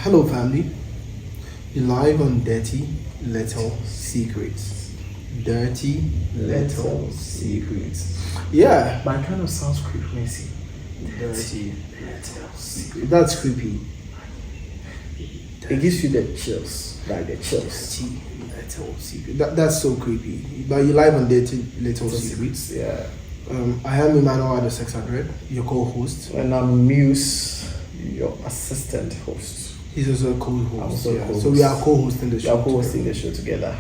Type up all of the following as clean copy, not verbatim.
Hello, family. You're live on Dirty Little Secrets. Dirty Little Secrets. Yeah. But it kind of sounds creepy. Dirty Little Secrets. That's creepy. It gives you the chills. Like the chills. Dirty Little Secrets. That's so creepy. But you're live on Dirty Little Secrets. Yeah. I am Emmanuel at the 600, your co-host. And I'm Muse, your assistant host. He's also a co-host. Also co-host. So we are co-hosting the show. We are co-hosting the show together.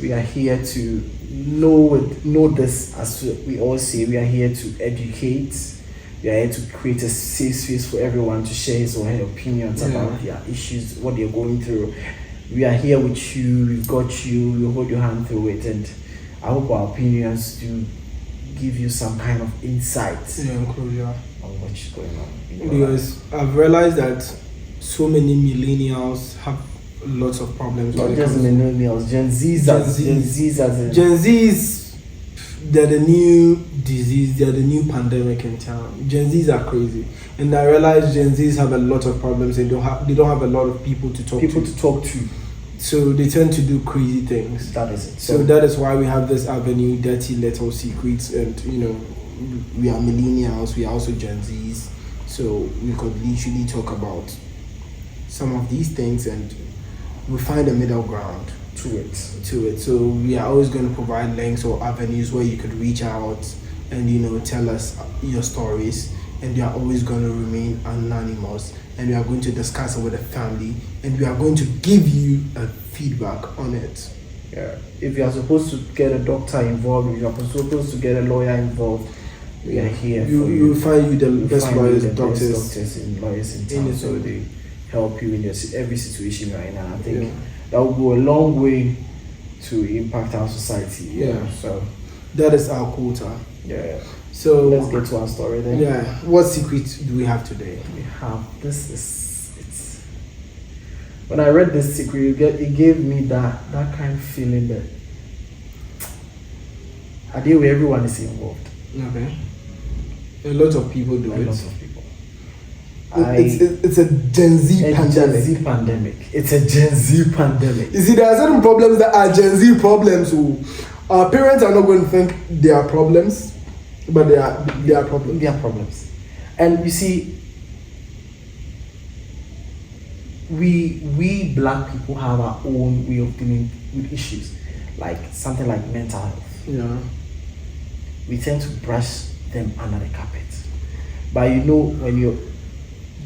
We are here to know this, as we all say. We are here to educate. We are here to create a safe space for everyone to share his or her opinions about their issues, what they're going through. We are here with you. We've got you. We hold your hand through it, and I hope our opinions do give you some kind of insight on what's going on. Because I've realized that so many millennials have lots of problems. Not just millennials, Gen Zs, they're the new disease, they're the new pandemic in town. Gen Zs are crazy. And I realize Gen Zs have a lot of problems and they don't have a lot of people to talk to. So they tend to do crazy things. That is it. So that is why we have this avenue, Dirty Little Secrets, and we are millennials, we are also Gen Zs. So we could literally talk about some of these things and we find a middle ground to it. So we are always going to provide links or avenues where you could reach out and tell us your stories, and you are always going to remain anonymous, and we are going to discuss it with the family, and we are going to give you a feedback on it. Yeah. If you are supposed to get a doctor involved, if you are supposed to get a lawyer involved, we are here for you. You'll find you the best lawyers, doctors and lawyers in town, so they help you in every situation you're in, and I think that will go a long way to impact our society. So that is our quota. Yeah. So let's get to our story then. Yeah. What secret do we have today? We have when I read this secret, it gave me that kind of feeling that a day where everyone is involved. Okay. A lot of people do it. A lot of people. It's a Gen Z pandemic. It's a Gen Z pandemic. You see, there are certain problems that are Gen Z problems. Our parents are not going to think they are problems, but they are problems. They are problems. And you see, we black people have our own way of dealing with issues, like something like mental health. Yeah. We tend to brush them under the carpet. But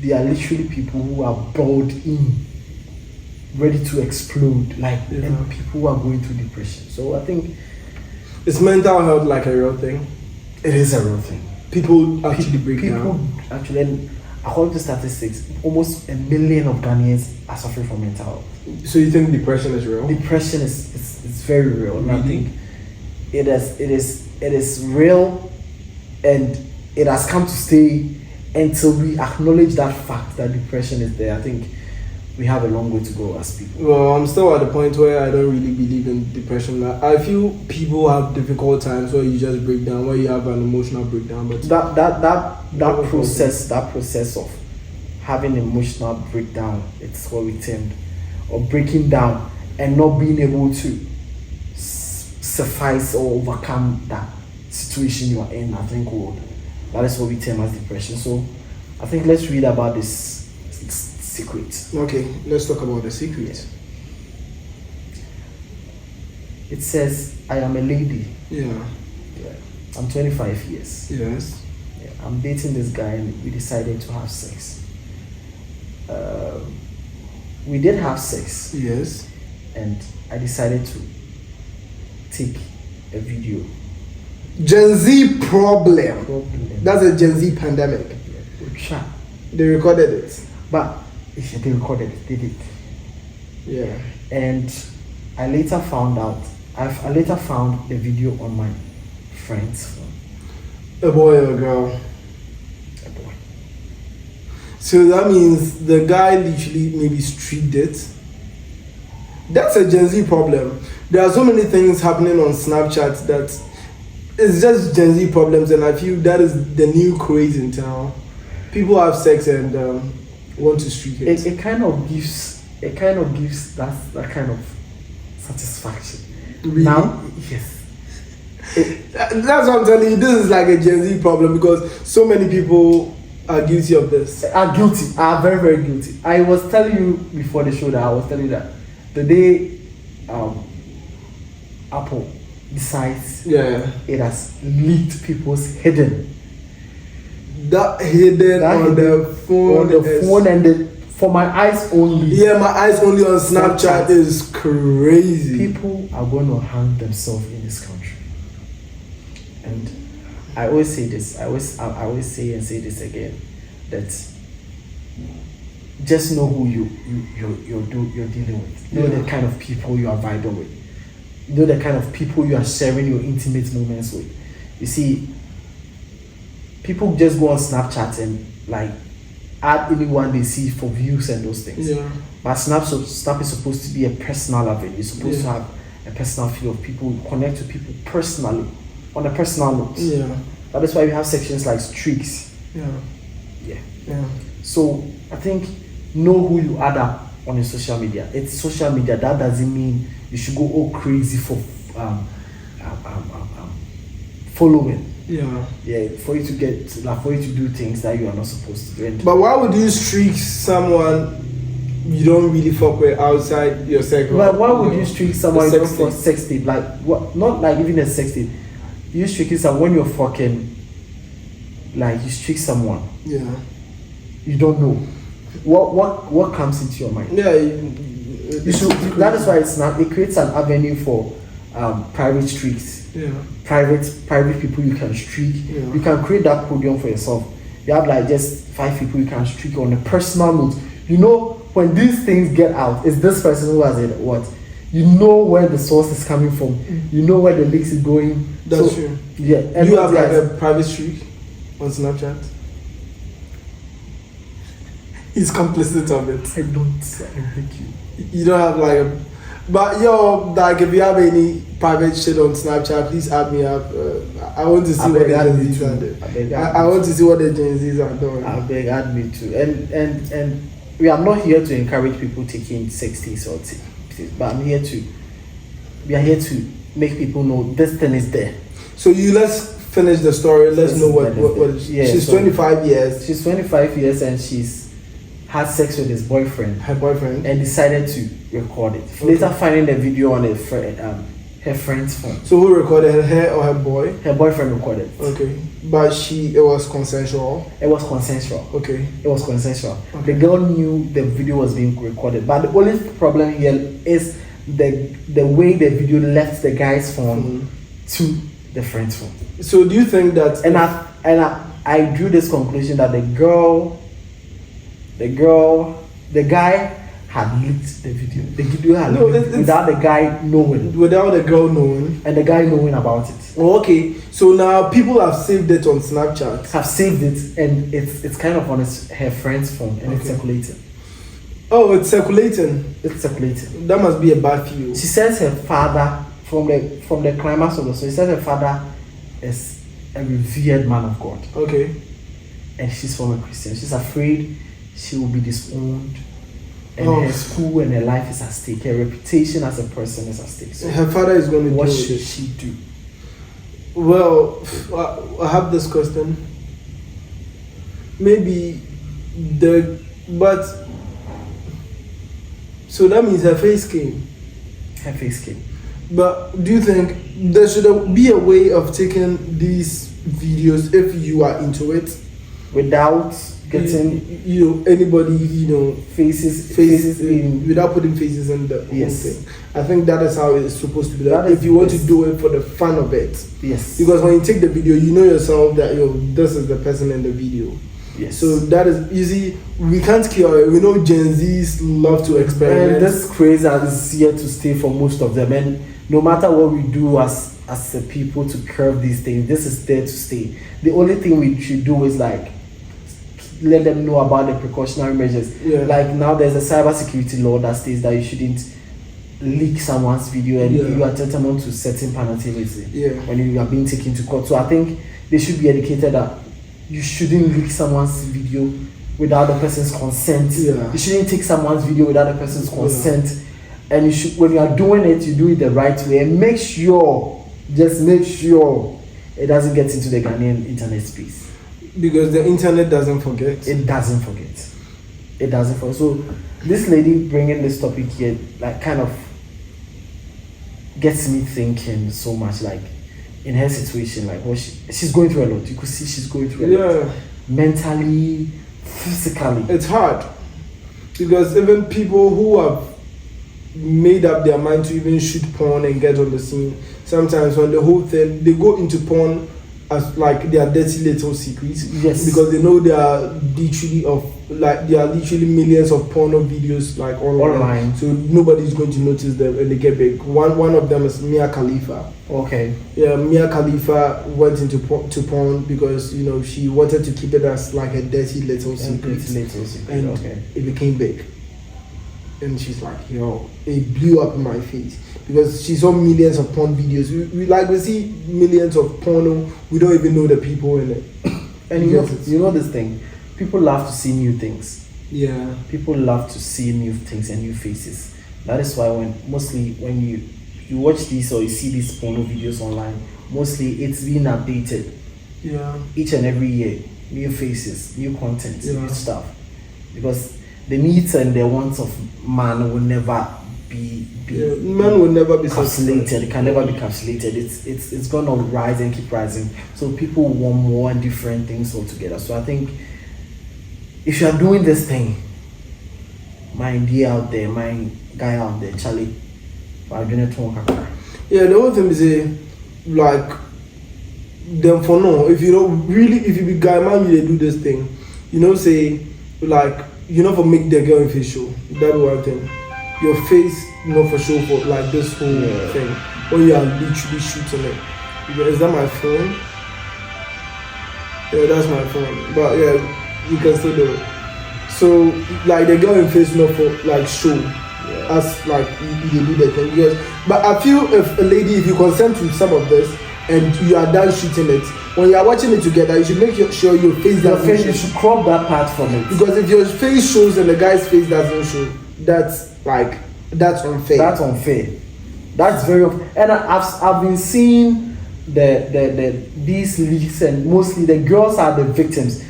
they are literally people who are brought in, ready to explode, and people who are going through depression. So I think, is mental health like a real thing? It is a real thing. People actually break down. And according to statistics, almost 1 million of Ghanaians are suffering from mental health. So you think depression is real? Depression is very real. Really? And I think it is real, and it has come to stay until we acknowledge that fact that depression is there. I think we have a long way to go as people. Well, I'm still at the point where I don't really believe in depression. I feel people have difficult times where you just break down, where you have an emotional breakdown. But that process of having emotional breakdown, it's what we termed, or breaking down and not being able to suffice or overcome that situation you are in, I think that is what we term as depression. So I think let's read about this secret. Okay, let's talk about the secret. It says, I am a lady. Yeah. I'm 25 years. Yes. Yeah. I'm dating this guy and we decided to have sex. We did have sex. Yes. And I decided to take a video. Gen Z problem. That's a Gen Z pandemic. They recorded it. But if they recorded it, they did. Yeah. And I later found the video on my friend's phone. A boy or a girl? A boy. So that means the guy literally maybe streaked it. That's a Gen Z problem. There are so many things happening on Snapchat that it's just Gen Z problems, and I feel that is the new craze in town. People have sex and want to streak it. It kind of gives that kind of satisfaction. Really? Now, yes. That's what I'm telling you. This is like a Gen Z problem because so many people are guilty of this. Are guilty. Are very, very guilty. I was telling you before the show that the day Apple decides it has leaked people's hidden. That hidden on the phone and for my eyes only. Yeah, my eyes only on Snapchat is crazy. People are going to hang themselves in this country. And I always say this. I always say and say this again, that just know who you're dealing with. Know the kind of people you are vibing with. Know the kind of people you are sharing your intimate moments with. You see, people just go on Snapchat and like add anyone they see for views and those things. Yeah. But Snap is supposed to be a personal avenue. You're supposed to have a personal feel of people, connect to people personally, on a personal note. Yeah. That is why we have sections like streaks. Yeah. So I think know who you add up on your social media. It's social media. That doesn't mean you should go all crazy for following. Yeah, for you to do things that you are not supposed to do. But why would you streak someone you don't really fuck with outside your circle? Like, why would you streak someone you don't for sex tape? Like, what? Not like even a sex tape. You streaking someone when you're fucking. Like, you streak someone. Yeah. You don't know. What comes into your mind? Yeah. You should. That is why it's not. It creates an avenue for private streaks. Yeah. Private people you can streak. Yeah. You can create that podium for yourself. You have like just 5 people you can streak on a personal note. You know, when these things get out, it's this person who has it. What? You know where the source is coming from. You know where the leaks is going. That's true. Yeah. And you have like a private streak on Snapchat. He's complicit of it. I don't. I beg you. You don't have like a. But yo, like if you have any private shit on Snapchat, please add me up. I want to see what the Gen Zs are doing. I want to see what the Gen Zs are doing. I beg, add me too. And we are not here to encourage people taking 60s or tips, but we are here to make people know this thing is there. So let's finish the story. Let's know what she's 25 years. She's 25 years and she's had sex with his boyfriend. Her boyfriend. And decided to record it. Okay. Later finding the video on her friend's phone. So who recorded her or her boy? Her boyfriend recorded. Okay. But it was consensual? It was consensual. Okay. It was consensual. Okay. The girl knew the video was being recorded. But the only problem here is the way the video left the guy's phone to the friend's phone. So do you think that... And I drew this conclusion that the guy had leaked the video. The video had leaked without the guy knowing. Without the girl knowing. And the guy knowing about it. Oh, okay. So now people have saved it on Snapchat. Have saved it and it's kind of on her friend's phone and it's circulating. Oh, it's circulating. It's circulating. That must be a bad feel. She says her father, from the climax of the story, she says her father is a revered man of God. Okay. And she's from a Christian. She's afraid she will be disowned. And her school and her life is at stake. Her reputation as a person is at stake. So her father is going to do what should she do? Well, I have this question. Maybe so that means her face came. Her face came. But do you think there should be a way of taking these videos if you are into it without getting anybody faces in, without putting faces in the whole thing? I think that is how it's supposed to be done. If you want to do it for the fun of it, yes. Because when you take the video, you know yourself that this is the person in the video. Yes. So that is easy. We can't cure it. We know Gen Zs love to experiment. And this craze is here to stay for most of them. And no matter what we do as the people to curb these things, this is there to stay. The only thing we should do is like let them know about the precautionary measures. Yeah. Like now there's a cybersecurity law that states that you shouldn't leak someone's video and you are tantamount to certain penalties when you are being taken to court. So I think they should be educated that you shouldn't leak someone's video without the person's consent. Yeah. You shouldn't take someone's video without the person's consent. And you should, when you are doing it, you do it the right way, and just make sure it doesn't get into the Ghanaian internet space. Because the internet doesn't forget. It doesn't forget. It doesn't forget. So this lady bringing this topic here, like, kind of gets me thinking so much. Like, in her situation, like, what she's going through a lot. You could see she's going through a lot. Mentally, physically. It's hard. Because even people who have made up their mind to even shoot porn and get on the scene, sometimes when the whole thing, they go into porn as like their dirty little secrets. Yes. Because they know there are literally millions of porno videos like online. So nobody's going to notice them and they get big. One of them is Mia Khalifa. Okay. Yeah, Mia Khalifa went into porn because, you know, she wanted to keep it as like a dirty little secret. And okay. It became big. And she's like, yo, it blew up in my face because she saw millions of porn videos. We see millions of porno. We don't even know the people in it. And you know this thing, people love to see new things. Yeah. People love to see new things and new faces. That is why when you watch these or you see these porno videos online, mostly it's being updated. Yeah. Each and every year, new faces, new content, new stuff. Because the needs and the wants of man will never be man will never be encapsulated. It can never be encapsulated. It's gonna rise and keep rising. So people want more and different things altogether. So I think if you are doing this thing, my dear out there, my guy out there, Charlie, I'm doing it. Yeah, the whole thing is like them for no. If you be guy man, you do this thing. You know, say like. You know, for make the girl in face show. That's one thing. Your face, you know, for show for like this whole thing. When you are literally shooting it. Is that my phone? Yeah, that's my phone. But yeah, you can still do it. So like the girl in face, you know, for like show. As like you do the thing. Because, but I feel if you consent to some of this and you are done shooting it, when you are watching it together, you should make sure your face doesn't show. You should crop that part from it. Because if your face shows and the guy's face doesn't show, that's unfair. That's unfair. That's very unfair. And I've been seeing these leaks, and mostly the girls are the victims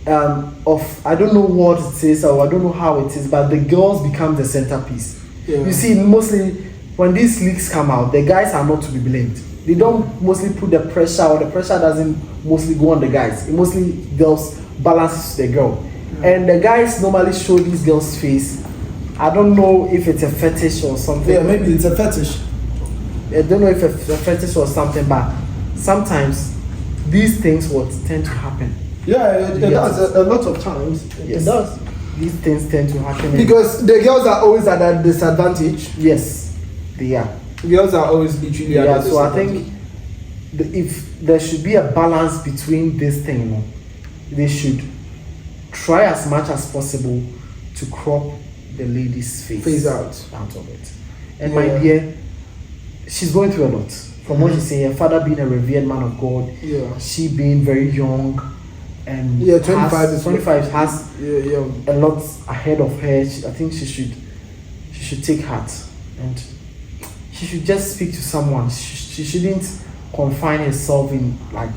of, I don't know what it is or I don't know how it is, but the girls become the centerpiece. Yeah. You see, mostly when these leaks come out, the guys are not to be blamed. They don't mostly put the pressure, or the pressure doesn't mostly go on the guys. It mostly balances to the girl. Yeah. And the guys normally show these girls' face. I don't know if it's a fetish or something. Yeah, maybe it's a fetish. I don't know if it's a fetish or something, but sometimes these things will tend to happen. Yeah, it does. A lot of times. Yes. It does. These things tend to happen. Because the girls are always at a disadvantage. Yes, they are. Girls are always literally at a disadvantage. So I think if there should be a balance between this thing, you know, they should try as much as possible to crop the lady's face out of it. And my dear, she's going through a lot. From what she's saying, her father being a revered man of God, she being very young, and 25 has a lot ahead of her. I think she should take heart, and she should just speak to someone. She shouldn't confine herself in like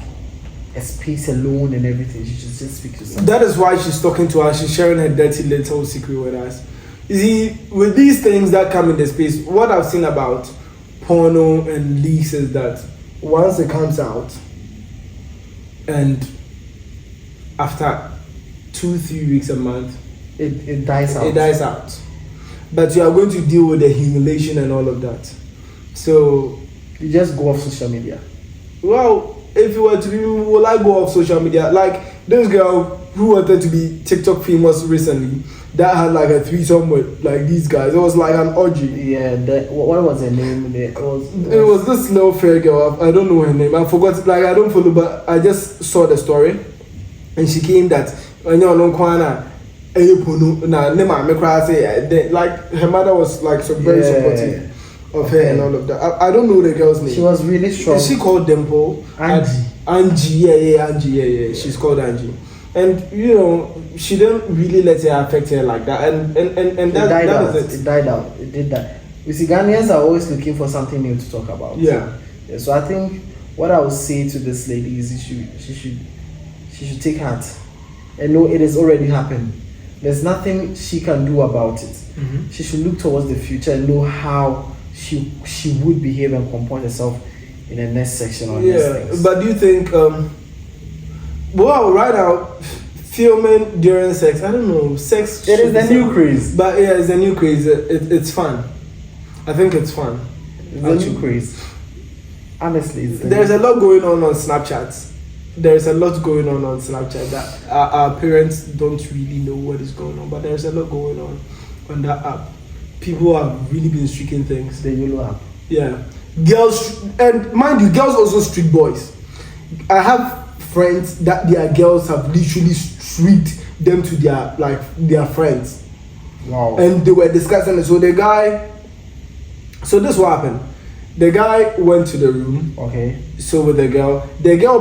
a space alone and everything. She should just speak to someone. That is why she's talking to us. She's sharing her dirty little secret with us. You see, with these things that come in the space, what I've seen about porno and leaks is that once it comes out and after 2-3 weeks a month, it dies out. It dies out. But you are going to deal with the humiliation and all of that. So you just go off social media. Well, if you were to be, will I go off social media? Like this girl who wanted to be TikTok famous recently, that had like a threesome with like these guys. It was like an orgy. Yeah, what was her name? It was this little fair girl. I don't know her name. I forgot. Like I don't follow, but I just saw the story, and she came that like her mother was like so very supportive of her and all of that. I don't know the girl's name. She was really strong. Is she called Dimple? Angie. Angie, yeah. She's called Angie. And you know, she didn't really let it affect her like that, and that is it. It died out. It did that. You see, Ghanaians are always looking for something new to talk about. Yeah. So I think what I would say to this lady is she should take heart and know it has already happened. There's nothing she can do about it. She should look towards the future and know how she would behave and comport herself in the next section or next things. But do you think well, right now, filming during sex, I don't know, sex. It is the new craze. But yeah, it's a new craze. It's fun. I think it's fun. It's the new craze. Honestly, there's a lot going on Snapchat. There's a lot going on Snapchat that our parents don't really know what is going on. But there's a lot going on that app. People have really been streaking things. The yellow app. Yeah, girls, and mind you, girls also streak boys. I have friends that their girls have literally streaked them to their friends. Wow. And they were discussing it. So this what happened. The guy went to the room. Okay. So with the girl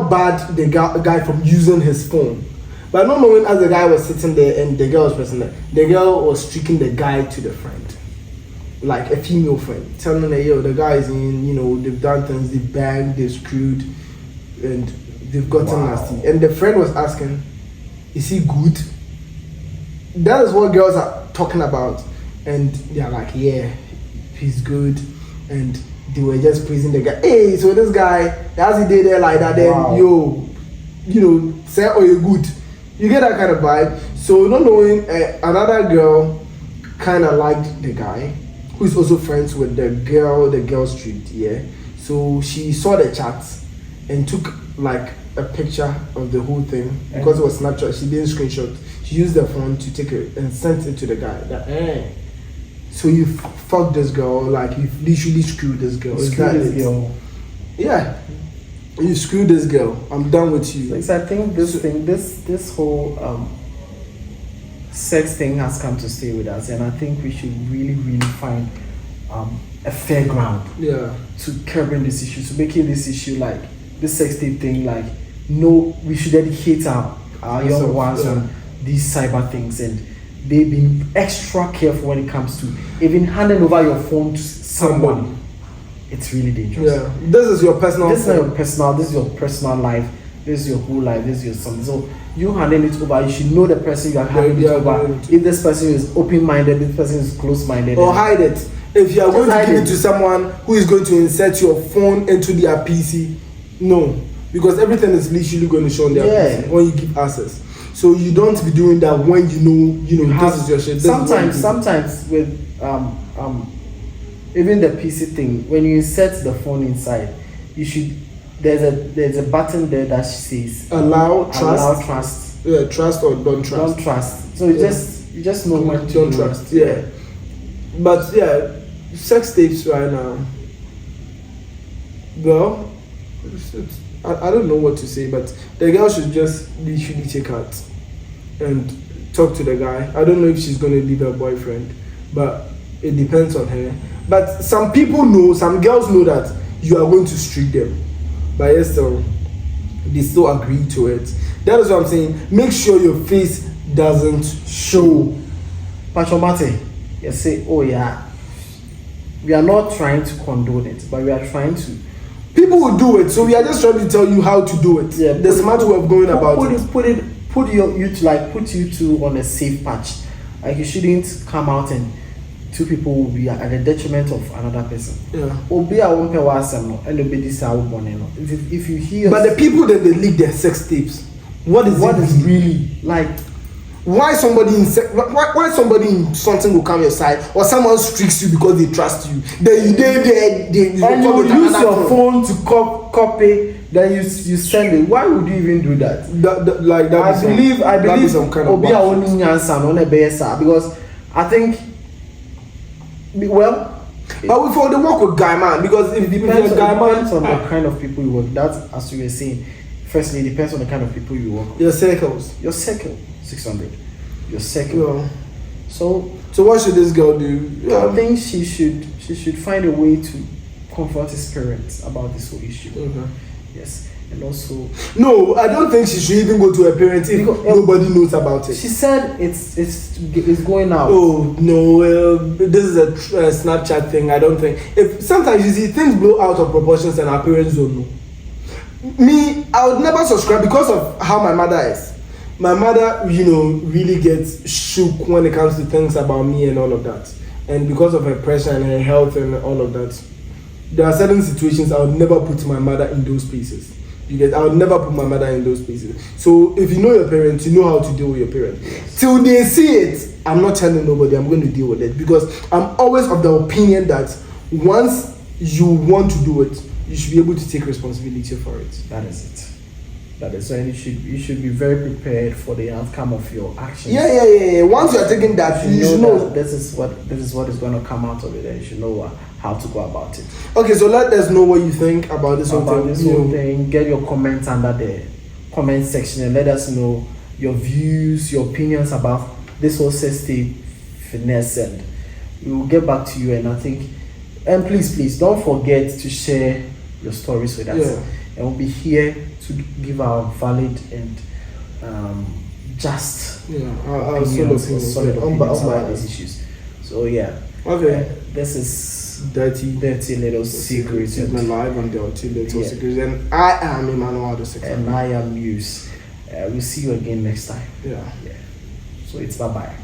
barred the guy from using his phone. But not knowing as the guy was sitting there and the girl was pressing there, the girl was streaking the guy to the friend. Like a female friend. Telling her, yo, the guy is in, you know, they've done things, they've banged, they've screwed, and they've gotten nasty. And the friend was asking, is he good? That is what girls are talking about. And they're like, yeah, he's good. And they were just praising the guy. Hey, so this guy, as he did there like that, then yo, you know, say, oh, you're good. You get that kind of vibe. So not knowing, another girl kind of liked the guy, who is also friends with the girl street, yeah. So she saw the chat and took like a picture of the whole thing because it was Snapchat. She didn't screenshot. She used the phone to take it and sent it to the guy. That, so you fucked this girl, like you literally screwed this girl. Yeah, you screwed this girl. I'm done with you. So I think this whole sex thing has come to stay with us, and I think we should really find a fair ground. Yeah. To curbing this issue, to making this issue like this sex tape thing, like no, we should educate our young ones on these cyber things, and they've been extra careful when it comes to even handing over your phone to someone. It's really dangerous. Yeah, this is your personal. This is not your personal. This is your personal life. This is your whole life. This is your something. So you handing it over, you should know the person you are handing it over. If this person is open-minded, this person is close-minded, or hide it. If you are going to give it to someone who is going to insert your phone into their PC, no, because everything is literally going to show on their PC when you give access. So you don't be doing that when you know this is your shit. Sometimes with even the PC thing, when you insert the phone inside, you should there's a button there that says allow trust. Yeah, trust or don't trust. Don't trust. So you just know when to don't trust. Yeah. But yeah, sex tapes right now. Well, I don't know what to say, but the girl should just literally take out and talk to the guy. I don't know if she's going to leave her boyfriend, but it depends on her. But some people know, some girls know that you are going to streak them, but yes, they still agree to it. That is what I'm saying. Make sure your face doesn't show. Pachomate, you say, oh yeah, we are not trying to condone it, but we are trying to. People will do it, so we are just trying to tell you how to do it. Yeah, the smart way of going about it. Put you two on a safe patch. Like you shouldn't come out and two people will be at the detriment of another person. Yeah. If you hear, but the people that they leak their sex tapes, what is really like? Why somebody in something will come your side, or someone streaks you because they trust you? Then and you use your phone to copy. Then you send it. Why would you even do that? I believe some kind of because I think but before they work with guy man, because it depends on the kind of people you work. That's as you were saying. Firstly, it depends on the kind of people you work with. Your circle 600. Your circle. Yeah. So what should this girl do? I think she should find a way to comfort his parents about this whole issue. Okay. Yes. and also No, I don't think she should even go to her parents if nobody knows about it. she said it's going out. Oh no, this is a Snapchat thing. I don't think. If sometimes you see things blow out of proportions and our parents don't know. Me, I would never subscribe because of how my mother is. My mother, really gets shook when it comes to things about me and all of that. And because of her pressure and her health and all of that, there are certain situations I would never put my mother in those places. I would never put my mother in those places. So if you know your parents, you know how to deal with your parents. Yes. Till they see it, I'm not telling nobody, I'm going to deal with it. Because I'm always of the opinion that once you want to do it, you should be able to take responsibility for it. That is it. That is, and you should be very prepared for the outcome of your actions. Yeah. Once you are taking that, you should know this is what is going to come out of it, and you should know how to go about it. Okay, so let us know what you think about this whole thing. Get your comments under the comment section and let us know your views, your opinions about this whole Sextape finesse, and we will get back to you. And I think, and please don't forget to share your stories with us. Yeah. And we'll be here to give our valid and just opinions about these issues. So yeah. Okay. This is dirty little secrets. And live on dirty little secrets. And I am Emmanuel the Sextape. And I am Muse. We'll see you again next time. Yeah. So it's bye-bye.